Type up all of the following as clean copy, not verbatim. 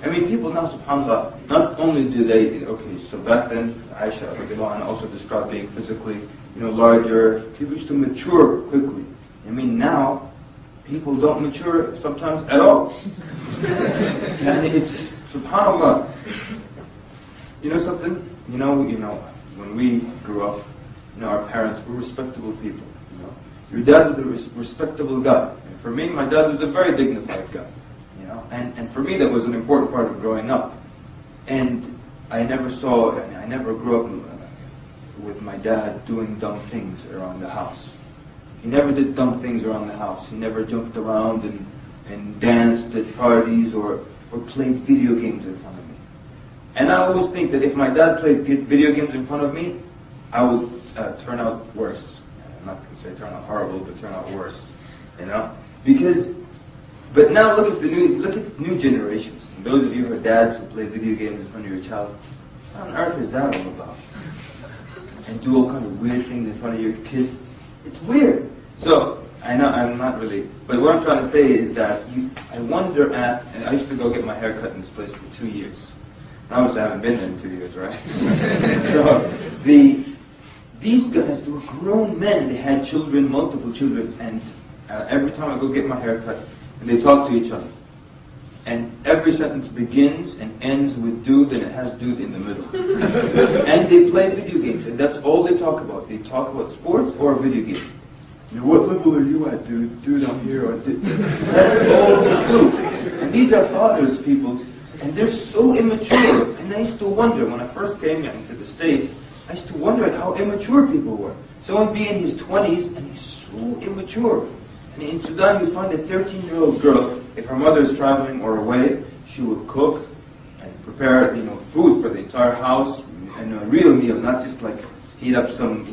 I mean, people now, subhanAllah, not only do they, okay, so back then, Aisha also described being physically, larger. People used to mature quickly. I mean, now, people don't mature sometimes at all. And it's, subhanAllah, you know something? When we grew up, our parents were respectable people. Your dad was a respectable guy. And for me, my dad was a very dignified guy. And for me, that was an important part of growing up. And I never grew up with my dad doing dumb things around the house. He never did dumb things around the house. He never jumped around and danced at parties or played video games in front of me. And I always think that if my dad played video games in front of me, I would turn out worse. I'm not going to say turn out horrible, but turn out worse. But now look at the new generations. And those of you who are dads who play video games in front of your child, what on earth is that all about? And do all kinds of weird things in front of your kid. It's weird. So, I know I'm not really, but what I'm trying to say is that I wonder and I used to go get my hair cut in this place for 2 years. Obviously I haven't been there in 2 years, right? So, these guys, they were grown men, they had children, multiple children, and every time I go get my hair cut, and they talk to each other. And every sentence begins and ends with dude, and it has dude in the middle. And they play video games, and that's all they talk about. They talk about sports or video games. What level are you at, dude? Dude, I'm here. That's all they do. And these are fathers, people, and they're so immature. And I used to wonder, when I first came into the States, I used to wonder at how immature people were. Someone be in his 20s, and he's so immature. And in Sudan, you find a 13-year-old girl, if her mother is traveling or away, she would cook and prepare, food for the entire house, and a real meal, not just like heat up some,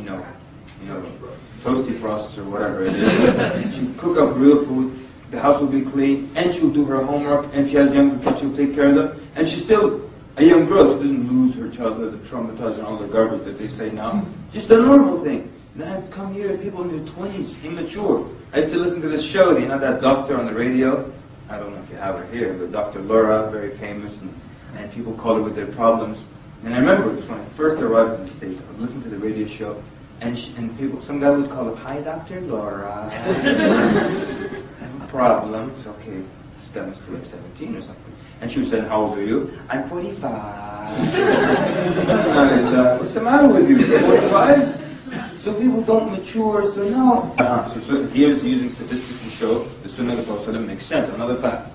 toasty frosts or whatever it is. She'd cook up real food, the house will be clean, and she'll do her homework, and if she has younger kids, she'll take care of them. And she's still a young girl, she doesn't lose her childhood, the traumatized and all the garbage that they say now. Just a normal thing. Now I've come here, people in their 20s, immature. I used to listen to this show, that doctor on the radio? I don't know if you have her here, but Dr. Laura, very famous, and people call her with their problems. And I remember this when I first arrived in the States, I would listen to the radio show, and some guy would call up, "Hi, Dr. Laura. I have a problem." It's okay, this guy must be like 17 or something. And she would say, "How old are you?" "I'm 45. And, what's the matter with you? 45? So people don't mature, so now... So here's using statistics to show the Sunnah of the Prophet makes sense. Another fact.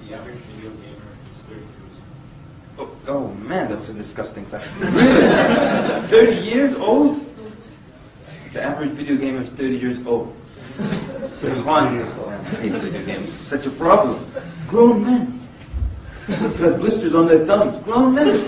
The average video gamer is 30 years old. Oh man, that's a disgusting fact. 30 years old? The average video gamer is 30 years old. 31 years old. I hate video games. It's such a problem. Grown men. Got blisters on their thumbs. Grown men.